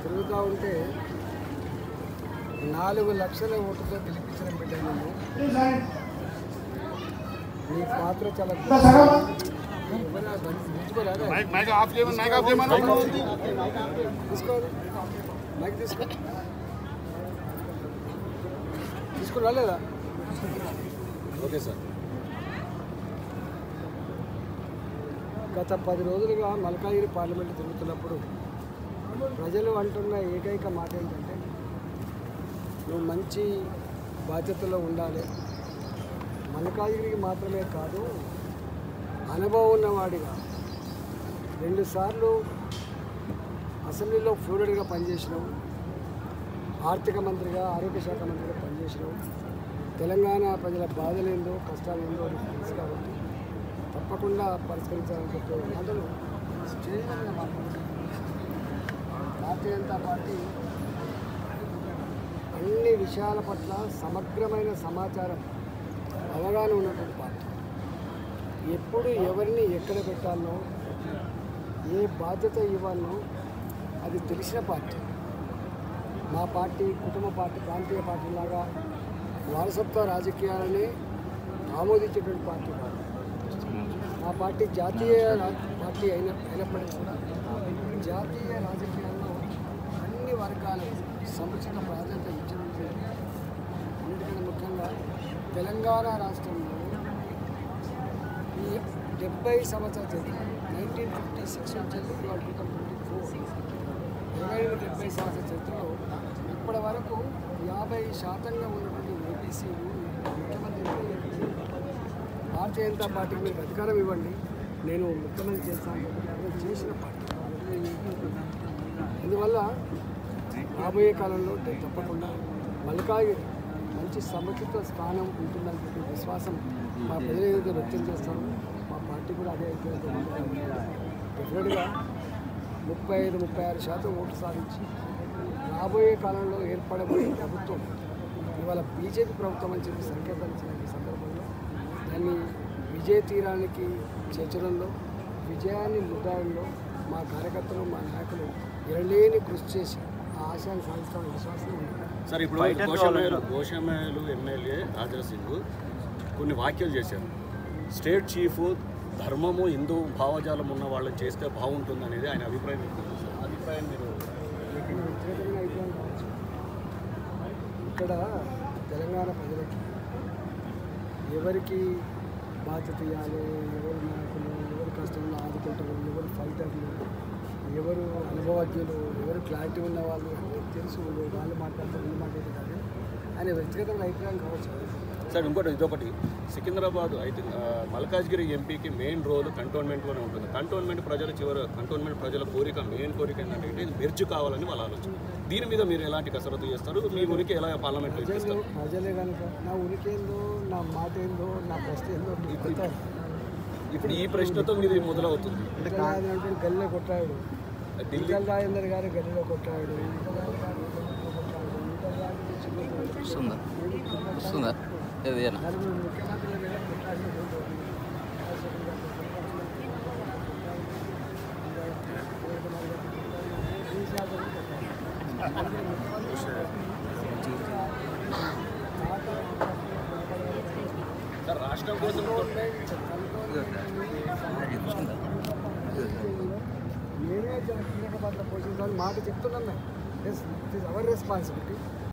తిరుగుతూ ఉంటే 4 లక్షల ఓటుతో గెలిపించిన బిడ్డ నువ్వు. నీ పాత్ర చాలా తీసుకోవాలి. మైక్ తీసుకుని రాలేదా? Okay sir. గత 10 రోజులుగా మల్కాజిగిరి పార్లమెంట్ తిరుగుతున్నప్పుడు ప్రజలు అంటున్న ఏకైక మాట ఏంటంటే నువ్వు మంచి బాధ్యతలో ఉండాలి, మల్కాజిగిరికి మాత్రమే కాదు అనుభవం ఉన్నవాడిగా 2 సార్లు అసెంబ్లీలో ఫ్లూయిడ్గా పనిచేసినావు, ఆర్థిక మంత్రిగా ఆరోగ్య శాఖ మంత్రిగా పనిచేసినావు, తెలంగాణ ప్రజల బాధలేందో కష్టాలేందో తెలుసు కాబట్టి తప్పకుండా పరిష్కరించాలని చెప్పే మాటలు స్టేజ్గా మాట్లాడుతున్నారు. భారతీయ జనతా పార్టీ అన్ని విషయాల పట్ల సమగ్రమైన సమాచారం అవగాహన ఉన్నటువంటి పార్టీ. ఎప్పుడు ఎవరిని ఎక్కడ పెట్టాలో, ఏ బాధ్యత ఇవ్వాలో అది తెలిసిన పార్టీ. మా పార్టీ కుటుంబ పార్టీ, ప్రాంతీయ పార్టీలాగా వారసత్వ రాజకీయాలని ఆమోదించేటువంటి పార్టీ కాదు. మా పార్టీ జాతీయ పార్టీ అయినప్పటికీ కూడా జాతీయ రాజకీయాల్లో అన్ని వర్గాలకు సముచిత ప్రాధాన్యత ఇచ్చడం. అన్నిటికన్నా ముఖ్యంగా తెలంగాణ రాష్ట్రంలో ఈ 70 సంవత్సరాల చరిత్ర 1956 నుంచి 2024 70 సంవత్సరాల చరిత్రలో ఇప్పటి వరకు 50% ఉన్నటువంటి ఓబీసీలు ముఖ్యమంత్రి భారతీయ జనతా పార్టీకి మీకు అధికారం ఇవ్వండి, నేను ముఖ్యమంత్రి చేస్తాను చేసిన పార్టీ. అందువల్ల రాబోయే కాలంలో తప్పకుండా మల్కాజిగిరి మంచి సముచిత స్థానం ఉంటుందని చెప్పి విశ్వాసం మా ప్రజలు ఏదైతే వ్యక్తం చేస్తారో మా పార్టీ కూడా అదే అయితే డెఫినెట్గా 35-36% ఓట్లు సాధించి రాబోయే కాలంలో ఏర్పడబోయే ప్రభుత్వం ఇవాళ బీజేపీ ప్రభుత్వం అని చెప్పి సంకేతాలు ఇచ్చిన ఈ సందర్భంలో దాన్ని విజయ తీరానికి చేర్చడంలో, విజయాన్ని ముద్దాడంలో మా కార్యకర్తలు మా నాయకులు ఎరలేని కృషి చేసి ఆ ఆశయాన్ని సాధిస్తామని విశ్వాసం ఉంది. సార్, ఇప్పుడు గోషామేలు ఎమ్మెల్యే రాజా సింగ్ కొన్ని వ్యాఖ్యలు చేశారు. స్టేట్ చీఫ్ ధర్మము హిందూ భావజాలం ఉన్న వాళ్ళని చేస్తే బాగుంటుంది అనేది ఆయన అభిప్రాయం. అభిప్రాయం మీరు వ్యతిరేకంగా అభిప్రాయం కావచ్చు. ఇక్కడ తెలంగాణ ప్రజలకి ఎవరికి బాధ్యత ఇవ్వాలి, ఎవరు నాయకులు, ఎవరు కష్టంలో ఆదుకుంటారు, ఎవరు ఫైటర్లు, ఎవరు అనుభవజ్ఞులు, ఎవరు క్లారిటీ ఉన్న వాళ్ళు అన్నీ తెలుసు. వాళ్ళు మాట్లాడతారు, వీళ్ళు మాట్లాడతారు కాదు ఆయన వ్యక్తిగతంగా అభిప్రాయం కావచ్చు. సార్, ఇదొకటి సికింద్రాబాద్ అయితే మల్కాజ్గిరి ఎంపీకి మెయిన్ రోల్ కంటోన్మెంట్లోనే ఉంటుంది. కంటోన్మెంట్ ప్రజల కోరిక, మెయిన్ కోరిక ఏంటంటే ఇది మెర్జ్ కావాలని వాళ్ళ ఆలోచన. దీని మీద మీరు ఎలాంటి కసరత్తు చేస్తారు? మీ ఉనికి ఎలా పార్లమెంట్లో చేస్తారు? ప్రజలే కనుక నా ఉనికి ఏందో, నా మాట ఏందో, నా ప్రశ్న ఏందో ఇప్పుడు ఈ ప్రశ్నతో మీది మొదలవుతుంది. గల్లీలో కొట్టాడు, ఢిల్లీ రాజేందర్ గారు గల్లీలో కొట్టాడు, సార్, రాష్ట్రం కోసం నేనే కీలక పాత్ర పోషించాలని మాట చెప్తున్నాను. It is our responsibility.